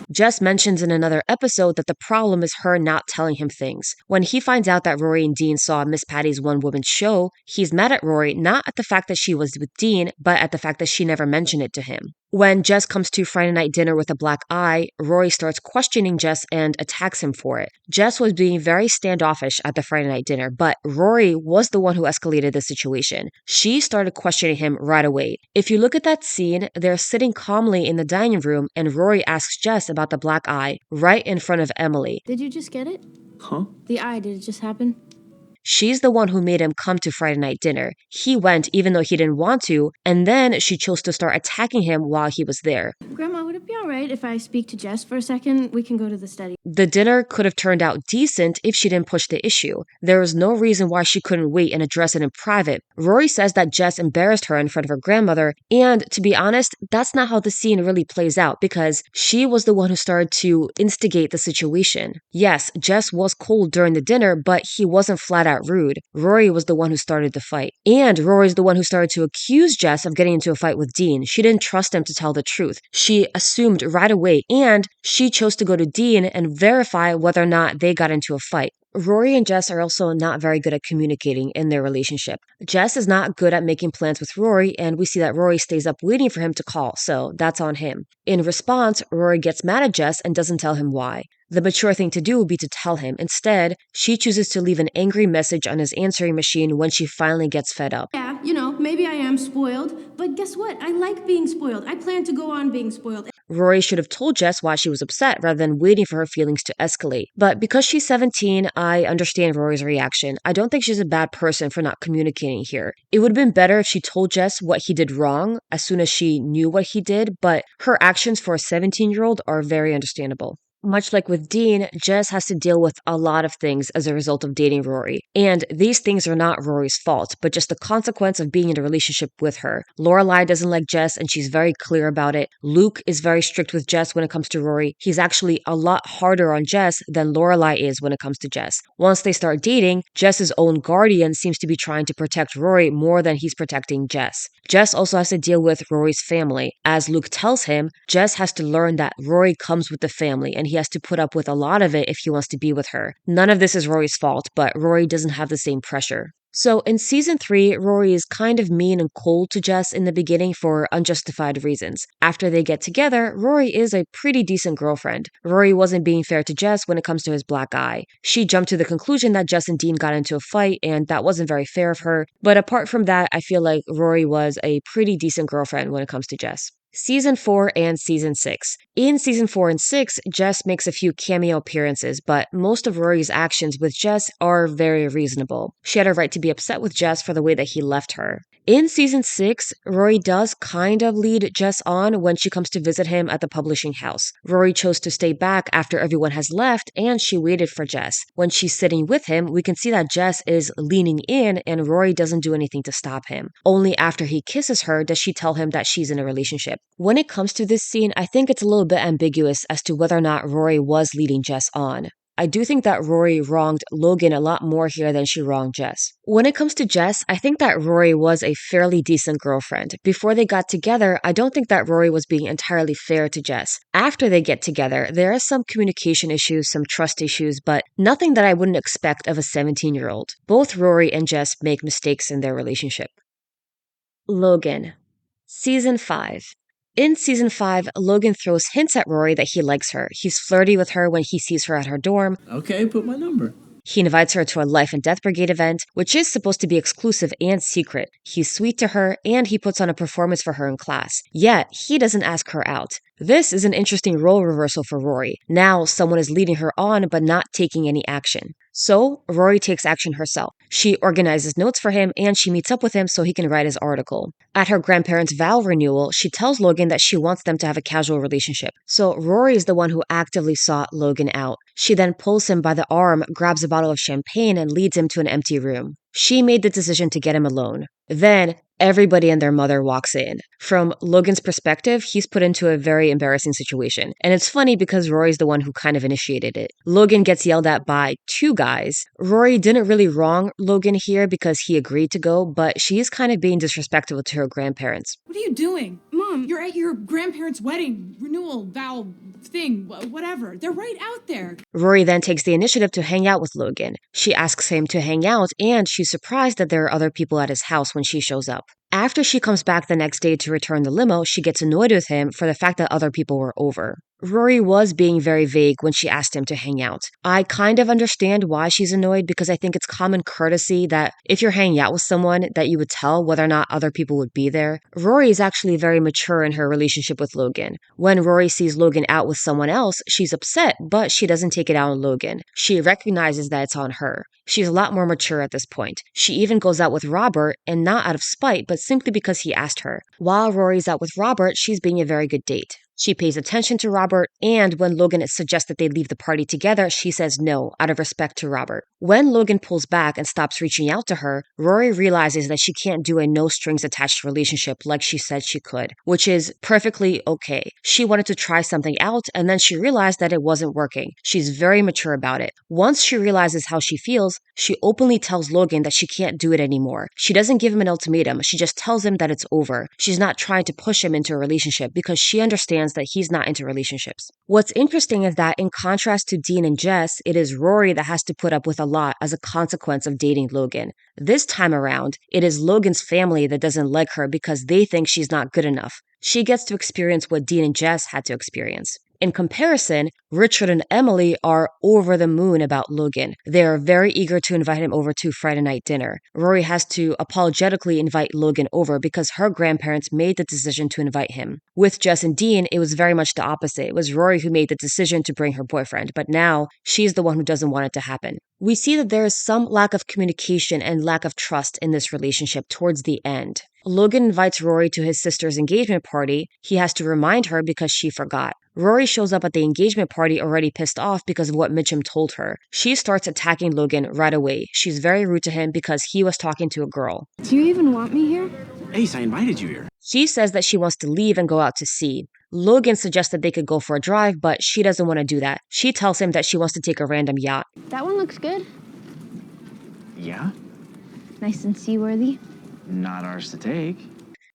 Jess mentions in another episode that the problem is her not telling him things. When he finds out that Rory and Dean saw Miss Patty's one-woman show, he's mad at Rory not at the fact that she was with Dean, but at the fact that she never mentioned it to him. When Jess comes to Friday night dinner with a black eye, Rory starts questioning Jess and attacks him for it. Jess was being very standoffish at the Friday night dinner, but Rory was the one who escalated the situation. She started questioning him right away. If you look at that scene, they're sitting calmly in the dining room and Rory asks Jess about the black eye right in front of Emily. Did you just get it? Huh? The eye, did it just happen? She's the one who made him come to Friday night dinner. He went even though he didn't want to, and then she chose to start attacking him while he was there. Grandma, would it be all right if I speak to Jess for a second? We can go to the study. The dinner could have turned out decent if she didn't push the issue. There was no reason why she couldn't wait and address it in private. Rory says that Jess embarrassed her in front of her grandmother, and to be honest, that's not how the scene really plays out because she was the one who started to instigate the situation. Yes, Jess was cold during the dinner, but he wasn't flat out rude. Rory was the one who started the fight. And Rory's the one who started to accuse Jess of getting into a fight with Dean. She didn't trust him to tell the truth. She assumed right away, and she chose to go to Dean and verify whether or not they got into a fight. Rory and Jess are also not very good at communicating in their relationship. Jess is not good at making plans with Rory, and we see that Rory stays up waiting for him to call, so that's on him. In response, Rory gets mad at Jess and doesn't tell him why. The mature thing to do would be to tell him. Instead, she chooses to leave an angry message on his answering machine when she finally gets fed up. Yeah, maybe I am spoiled, but guess what? I like being spoiled. I plan to go on being spoiled. Rory should have told Jess why she was upset rather than waiting for her feelings to escalate. But because she's 17, I understand Rory's reaction. I don't think she's a bad person for not communicating here. It would have been better if she told Jess what he did wrong as soon as she knew what he did, but her actions for a 17-year-old are very understandable. Much like with Dean, Jess has to deal with a lot of things as a result of dating Rory. And these things are not Rory's fault, but just the consequence of being in a relationship with her. Lorelai doesn't like Jess, and she's very clear about it. Luke is very strict with Jess when it comes to Rory. He's actually a lot harder on Jess than Lorelai is when it comes to Jess. Once they start dating, Jess's own guardian seems to be trying to protect Rory more than he's protecting Jess. Jess also has to deal with Rory's family. As Luke tells him, Jess has to learn that Rory comes with the family, and he has to put up with a lot of it if he wants to be with her. None of this is Rory's fault, but Rory doesn't have the same pressure. So in season 3, Rory is kind of mean and cold to Jess in the beginning for unjustified reasons. After they get together, Rory is a pretty decent girlfriend. Rory wasn't being fair to Jess when it comes to his black eye. She jumped to the conclusion that Jess and Dean got into a fight, and that wasn't very fair of her. But apart from that, I feel like Rory was a pretty decent girlfriend when it comes to Jess. Season 4 and Season 6. In Season 4 and 6, Jess makes a few cameo appearances, but most of Rory's actions with Jess are very reasonable. She had a right to be upset with Jess for the way that he left her. In Season 6, Rory does kind of lead Jess on when she comes to visit him at the publishing house. Rory chose to stay back after everyone has left, and she waited for Jess. When she's sitting with him, we can see that Jess is leaning in, and Rory doesn't do anything to stop him. Only after he kisses her does she tell him that she's in a relationship. When it comes to this scene, I think it's a little bit ambiguous as to whether or not Rory was leading Jess on. I do think that Rory wronged Logan a lot more here than she wronged Jess. When it comes to Jess, I think that Rory was a fairly decent girlfriend. Before they got together, I don't think that Rory was being entirely fair to Jess. After they get together, there are some communication issues, some trust issues, but nothing that I wouldn't expect of a 17-year-old. Both Rory and Jess make mistakes in their relationship. Logan. Season 5. In Season 5, Logan throws hints at Rory that he likes her. He's flirty with her when he sees her at her dorm. Okay, put my number. He invites her to a Life and Death Brigade event, which is supposed to be exclusive and secret. He's sweet to her, and he puts on a performance for her in class. Yet, he doesn't ask her out. This is an interesting role reversal for Rory. Now, someone is leading her on but not taking any action. So, Rory takes action herself. She organizes notes for him, and she meets up with him so he can write his article. At her grandparents' vow renewal, she tells Logan that she wants them to have a casual relationship. So, Rory is the one who actively sought Logan out. She then pulls him by the arm, grabs a bottle of champagne, and leads him to an empty room. She made the decision to get him alone. Then, everybody and their mother walks in. From Logan's perspective, he's put into a very embarrassing situation. And it's funny because Rory's the one who kind of initiated it. Logan gets yelled at by 2 guys. Rory didn't really wrong Logan here because he agreed to go, but she is kind of being disrespectful to her grandparents. What are you doing? Mom, you're at your grandparents' wedding, renewal, vow, thing, whatever. They're right out there. Rory then takes the initiative to hang out with Logan. She asks him to hang out, and she's surprised that there are other people at his house when she shows up. After she comes back the next day to return the limo, she gets annoyed with him for the fact that other people were over. Rory was being very vague when she asked him to hang out. I kind of understand why she's annoyed because I think it's common courtesy that if you're hanging out with someone that you would tell whether or not other people would be there. Rory is actually very mature in her relationship with Logan. When Rory sees Logan out with someone else, she's upset, but she doesn't take it out on Logan. She recognizes that it's on her. She's a lot more mature at this point. She even goes out with Robert, and not out of spite, but simply because he asked her. While Rory's out with Robert, she's being a very good date. She pays attention to Robert, and when Logan suggests that they leave the party together, she says no, out of respect to Robert. When Logan pulls back and stops reaching out to her, Rory realizes that she can't do a no-strings-attached relationship like she said she could, which is perfectly okay. She wanted to try something out, and then she realized that it wasn't working. She's very mature about it. Once she realizes how she feels, she openly tells Logan that she can't do it anymore. She doesn't give him an ultimatum, she just tells him that it's over. She's not trying to push him into a relationship because she understands that he's not into relationships. What's interesting is that in contrast to Dean and Jess, it is Rory that has to put up with a lot as a consequence of dating Logan. This time around, it is Logan's family that doesn't like her because they think she's not good enough. She gets to experience what Dean and Jess had to experience. In comparison, Richard and Emily are over the moon about Logan. They are very eager to invite him over to Friday night dinner. Rory has to apologetically invite Logan over because her grandparents made the decision to invite him. With Jess and Dean, it was very much the opposite. It was Rory who made the decision to bring her boyfriend, but now she's the one who doesn't want it to happen. We see that there is some lack of communication and lack of trust in this relationship towards the end. Logan invites Rory to his sister's engagement party. He has to remind her because she forgot. Rory shows up at the engagement party already pissed off because of what Mitchum told her. She starts attacking Logan right away. She's very rude to him because he was talking to a girl. Do you even want me here? Ace, I invited you here. She says that she wants to leave and go out to sea. Logan suggests that they could go for a drive, but she doesn't want to do that. She tells him that she wants to take a random yacht. That one looks good. Yeah? Nice and seaworthy. Not ours to take.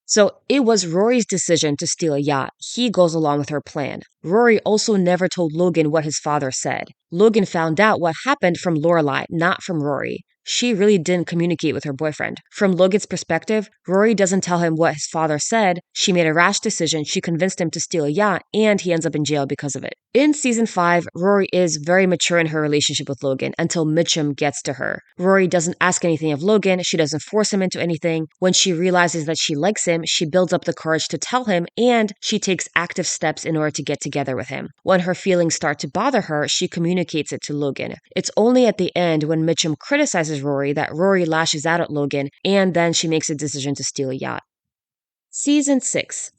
So it was Rory's decision to steal a yacht. He goes along with her plan. Rory also never told Logan what his father said. Logan found out what happened from Lorelai, not from Rory. She really didn't communicate with her boyfriend. From Logan's perspective, Rory doesn't tell him what his father said. She made a rash decision, she convinced him to steal a yacht, and he ends up in jail because of it. In season 5, Rory is very mature in her relationship with Logan until Mitchum gets to her. Rory doesn't ask anything of Logan, she doesn't force him into anything. When she realizes that she likes him, she builds up the courage to tell him, and she takes active steps in order to get together with him. When her feelings start to bother her, she communicates it to Logan. It's only at the end when Mitchum criticizes Rory that Rory lashes out at Logan, and then she makes a decision to steal a yacht. Season 6.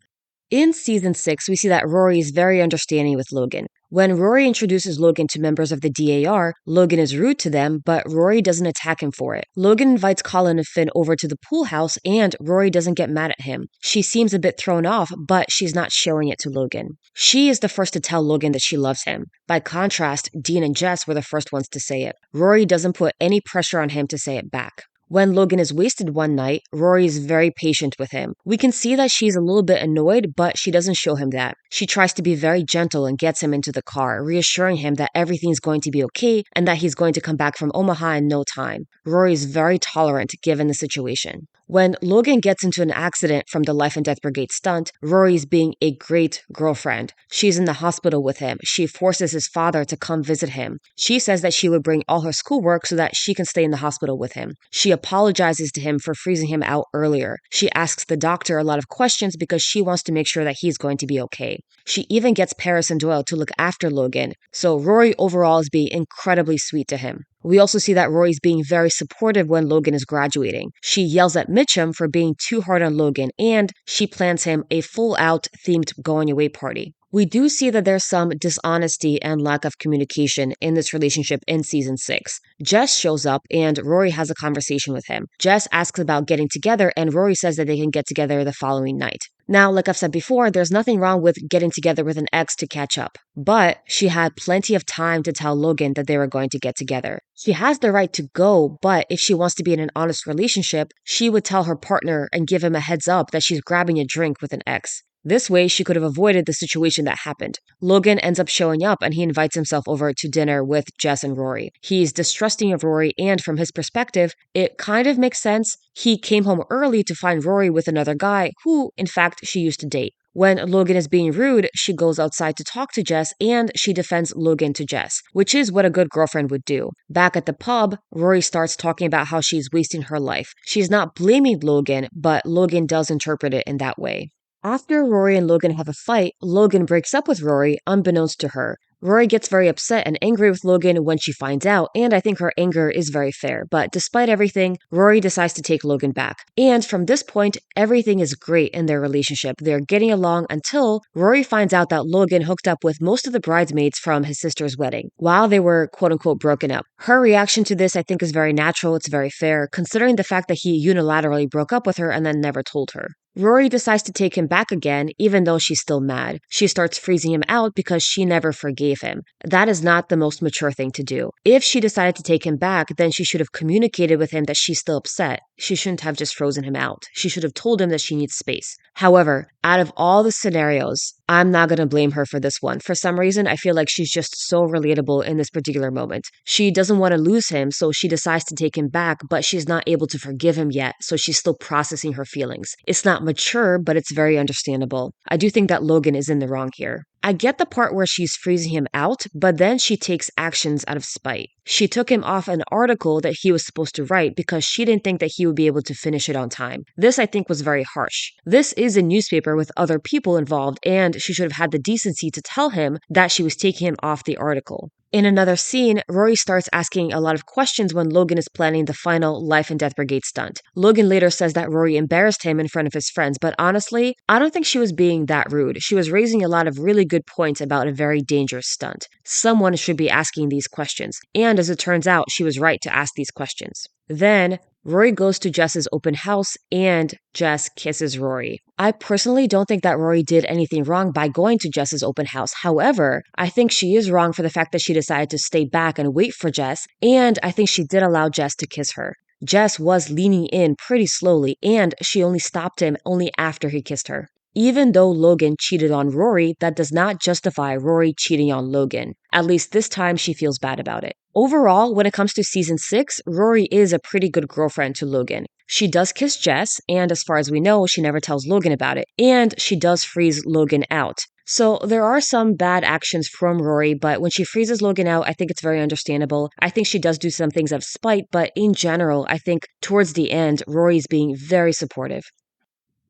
In season 6, we see that Rory is very understanding with Logan. When Rory introduces Logan to members of the DAR, Logan is rude to them, but Rory doesn't attack him for it. Logan invites Colin and Finn over to the pool house, and Rory doesn't get mad at him. She seems a bit thrown off, but she's not showing it to Logan. She is the first to tell Logan that she loves him. By contrast, Dean and Jess were the first ones to say it. Rory doesn't put any pressure on him to say it back. When Logan is wasted one night, Rory is very patient with him. We can see that she's a little bit annoyed, but she doesn't show him that. She tries to be very gentle and gets him into the car, reassuring him that everything's going to be okay and that he's going to come back from Omaha in no time. Rory is very tolerant given the situation. When Logan gets into an accident from the Life and Death Brigade stunt, Rory's being a great girlfriend. She's in the hospital with him. She forces his father to come visit him. She says that she would bring all her schoolwork so that she can stay in the hospital with him. She apologizes to him for freezing him out earlier. She asks the doctor a lot of questions because she wants to make sure that he's going to be okay. She even gets Paris and Doyle to look after Logan. So Rory overall is being incredibly sweet to him. We also see that Rory's being very supportive when Logan is graduating. She yells at Mitchum for being too hard on Logan, and she plans him a full-out themed going-away party. We do see that there's some dishonesty and lack of communication in this relationship in season 6. Jess shows up and Rory has a conversation with him. Jess asks about getting together and Rory says that they can get together the following night. Now, like I've said before, there's nothing wrong with getting together with an ex to catch up. But she had plenty of time to tell Logan that they were going to get together. She has the right to go, but if she wants to be in an honest relationship, she would tell her partner and give him a heads up that she's grabbing a drink with an ex. This way, she could have avoided the situation that happened. Logan ends up showing up and he invites himself over to dinner with Jess and Rory. He's distrusting of Rory, and from his perspective, it kind of makes sense. He came home early to find Rory with another guy who, in fact, she used to date. When Logan is being rude, she goes outside to talk to Jess and she defends Logan to Jess, which is what a good girlfriend would do. Back at the pub, Rory starts talking about how she's wasting her life. She's not blaming Logan, but Logan does interpret it in that way. After Rory and Logan have a fight, Logan breaks up with Rory, unbeknownst to her. Rory gets very upset and angry with Logan when she finds out, and I think her anger is very fair. But despite everything, Rory decides to take Logan back. And from this point, everything is great in their relationship. They're getting along until Rory finds out that Logan hooked up with most of the bridesmaids from his sister's wedding while they were quote-unquote broken up. Her reaction to this, I think, is very natural. It's very fair, considering the fact that he unilaterally broke up with her and then never told her. Rory decides to take him back again, even though she's still mad. She starts freezing him out because she never forgave him. That is not the most mature thing to do. If she decided to take him back, then she should have communicated with him that she's still upset. She shouldn't have just frozen him out. She should have told him that she needs space. However, out of all the scenarios, I'm not going to blame her for this one. For some reason, I feel like she's just so relatable in this particular moment. She doesn't want to lose him, so she decides to take him back, but she's not able to forgive him yet, so she's still processing her feelings. It's not mature, but it's very understandable. I do think that Logan is in the wrong here. I get the part where she's freezing him out, but then she takes actions out of spite. She took him off an article that he was supposed to write because she didn't think that he would be able to finish it on time. This, I think, was very harsh. This is a newspaper with other people involved, and she should have had the decency to tell him that she was taking him off the article. In another scene, Rory starts asking a lot of questions when Logan is planning the final life and death brigade stunt. Logan later says that Rory embarrassed him in front of his friends, but honestly, I don't think she was being that rude. She was raising a lot of really good points about a very dangerous stunt. Someone should be asking these questions, and as it turns out, she was right to ask these questions. Then, Rory goes to Jess's open house and Jess kisses Rory. I personally don't think that Rory did anything wrong by going to Jess's open house. However, I think she is wrong for the fact that she decided to stay back and wait for Jess, and I think she did allow Jess to kiss her. Jess was leaning in pretty slowly, and she only stopped him only after he kissed her. Even though Logan cheated on Rory, that does not justify Rory cheating on Logan. At least this time she feels bad about it. Overall, when it comes to season 6, Rory is a pretty good girlfriend to Logan. She does kiss Jess, and as far as we know, she never tells Logan about it. And she does freeze Logan out. So there are some bad actions from Rory, but when she freezes Logan out, I think it's very understandable. I think she does do some things out of spite, but in general, I think towards the end, Rory's being very supportive.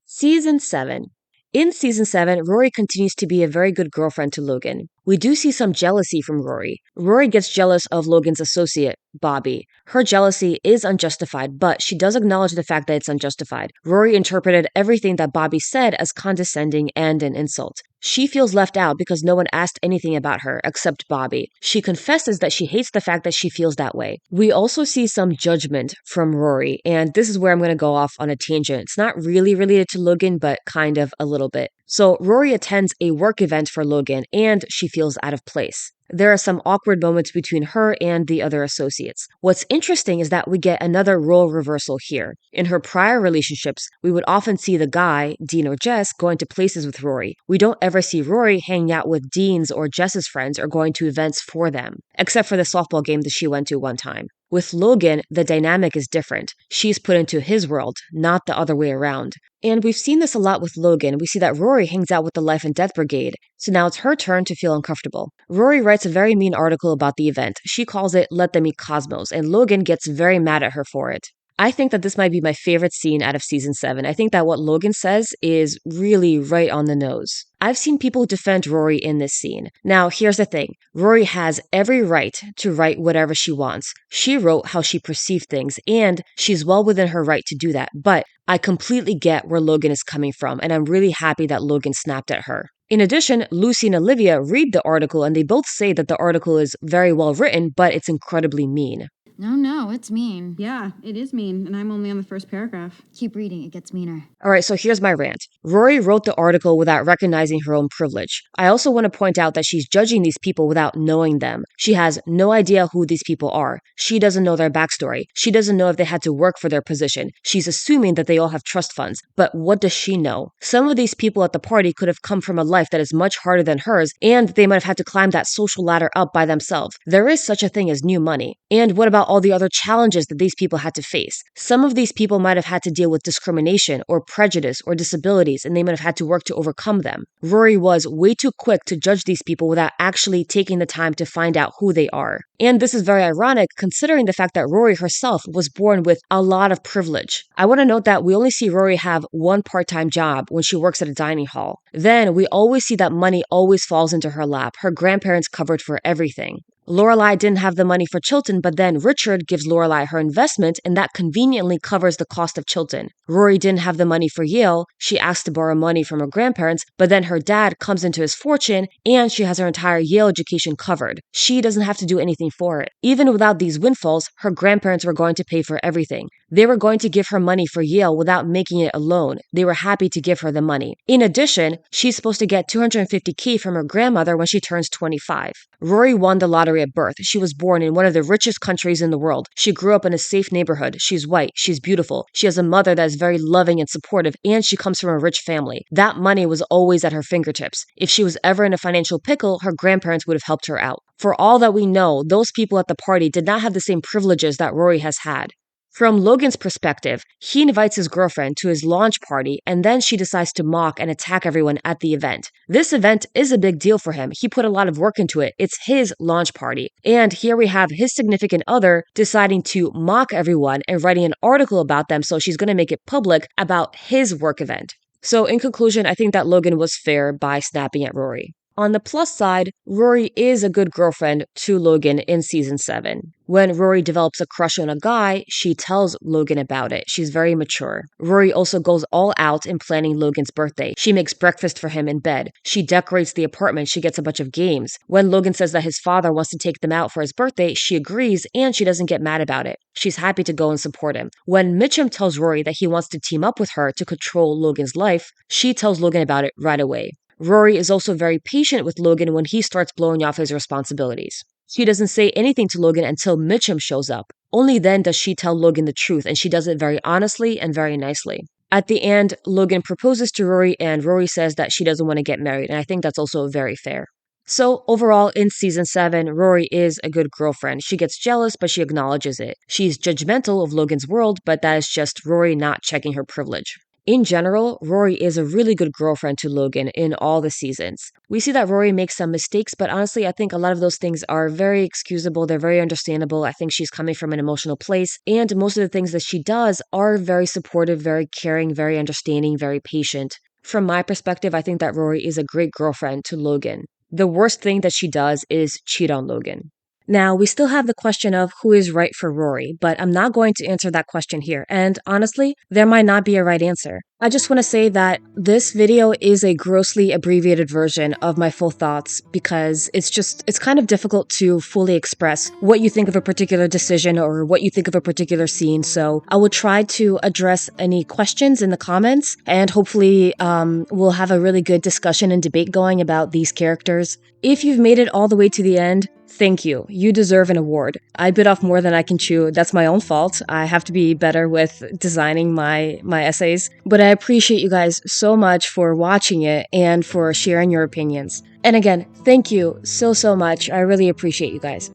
Season 7. In season 7, Rory continues to be a very good girlfriend to Logan. We do see some jealousy from Rory. Rory gets jealous of Logan's associate, Bobby. Her jealousy is unjustified, but she does acknowledge the fact that it's unjustified. Rory interpreted everything that Bobby said as condescending and an insult. She feels left out because no one asked anything about her except Bobby. She confesses that she hates the fact that she feels that way. We also see some judgment from Rory, and this is where I'm going to go off on a tangent. It's not really related to Logan, but kind of a little bit. So Rory attends a work event for Logan, and she feels out of place. There are some awkward moments between her and the other associates. What's interesting is that we get another role reversal here. In her prior relationships, we would often see the guy, Dean or Jess, going to places with Rory. We don't ever see Rory hanging out with Dean's or Jess's friends or going to events for them, except for the softball game that she went to one time. With Logan, the dynamic is different. She's put into his world, not the other way around. And we've seen this a lot with Logan. We see that Rory hangs out with the Life and Death Brigade, so now it's her turn to feel uncomfortable. Rory writes a very mean article about the event. She calls it Let Them Eat Cosmos, and Logan gets very mad at her for it. I think that this might be my favorite scene out of season 7. I think that what Logan says is really right on the nose. I've seen people defend Rory in this scene. Now, here's the thing. Rory has every right to write whatever she wants. She wrote how she perceived things, and she's well within her right to do that. But I completely get where Logan is coming from, and I'm really happy that Logan snapped at her. In addition, Lucy and Olivia read the article, and they both say that the article is very well written, but it's incredibly mean. No, it's mean. Yeah, it is mean, and I'm only on the first paragraph. Keep reading, it gets meaner. Alright, so here's my rant. Rory wrote the article without recognizing her own privilege. I also want to point out that she's judging these people without knowing them. She has no idea who these people are. She doesn't know their backstory. She doesn't know if they had to work for their position. She's assuming that they all have trust funds. But what does she know? Some of these people at the party could have come from a life that is much harder than hers, and they might have had to climb that social ladder up by themselves. There is such a thing as new money. And what about all the other challenges that these people had to face. Some of these people might have had to deal with discrimination or prejudice or disabilities, and they might have had to work to overcome them. Rory was way too quick to judge these people without actually taking the time to find out who they are. And this is very ironic considering the fact that Rory herself was born with a lot of privilege. I want to note that we only see Rory have one part-time job when she works at a dining hall. Then we always see that money always falls into her lap. Her grandparents covered for everything. Lorelai didn't have the money for Chilton, but then Richard gives Lorelai her investment, and that conveniently covers the cost of Chilton. Rory didn't have the money for Yale. She asked to borrow money from her grandparents, but then her dad comes into his fortune, and she has her entire Yale education covered. She doesn't have to do anything for it. Even without these windfalls, her grandparents were going to pay for everything. They were going to give her money for Yale without making it a loan. They were happy to give her the money. In addition, she's supposed to get $250K from her grandmother when she turns 25. Rory won the lottery at birth. She was born in one of the richest countries in the world. She grew up in a safe neighborhood. She's white. She's beautiful. She has a mother that is very loving and supportive, and she comes from a rich family. That money was always at her fingertips. If she was ever in a financial pickle, her grandparents would have helped her out. For all that we know, those people at the party did not have the same privileges that Rory has had. From Logan's perspective, he invites his girlfriend to his launch party, and then she decides to mock and attack everyone at the event. This event is a big deal for him. He put a lot of work into it. It's his launch party. And here we have his significant other deciding to mock everyone and writing an article about them, so she's going to make it public about his work event. So in conclusion, I think that Logan was fair by snapping at Rory. On the plus side, Rory is a good girlfriend to Logan in season 7. When Rory develops a crush on a guy, she tells Logan about it. She's very mature. Rory also goes all out in planning Logan's birthday. She makes breakfast for him in bed. She decorates the apartment. She gets a bunch of games. When Logan says that his father wants to take them out for his birthday, she agrees and she doesn't get mad about it. She's happy to go and support him. When Mitchum tells Rory that he wants to team up with her to control Logan's life, she tells Logan about it right away. Rory is also very patient with Logan when he starts blowing off his responsibilities. She doesn't say anything to Logan until Mitchum shows up. Only then does she tell Logan the truth, and she does it very honestly and very nicely. At the end, Logan proposes to Rory, and Rory says that she doesn't want to get married, and I think that's also very fair. So overall, in season 7, Rory is a good girlfriend. She gets jealous, but she acknowledges it. She's judgmental of Logan's world, but that is just Rory not checking her privilege. In general, Rory is a really good girlfriend to Logan in all the seasons. We see that Rory makes some mistakes, but honestly, I think a lot of those things are very excusable. They're very understandable. I think she's coming from an emotional place, and most of the things that she does are very supportive, very caring, very understanding, very patient. From my perspective, I think that Rory is a great girlfriend to Logan. The worst thing that she does is cheat on Logan. Now, we still have the question of who is right for Rory, but I'm not going to answer that question here. And honestly, there might not be a right answer. I just want to say that this video is a grossly abbreviated version of my full thoughts because it's kind of difficult to fully express what you think of a particular decision or what you think of a particular scene. So I will try to address any questions in the comments, and hopefully we'll have a really good discussion and debate going about these characters. If you've made it all the way to the end, thank you. You deserve an award. I bit off more than I can chew. That's my own fault. I have to be better with designing my essays. But I appreciate you guys so much for watching it and for sharing your opinions. And again, thank you so much. I really appreciate you guys.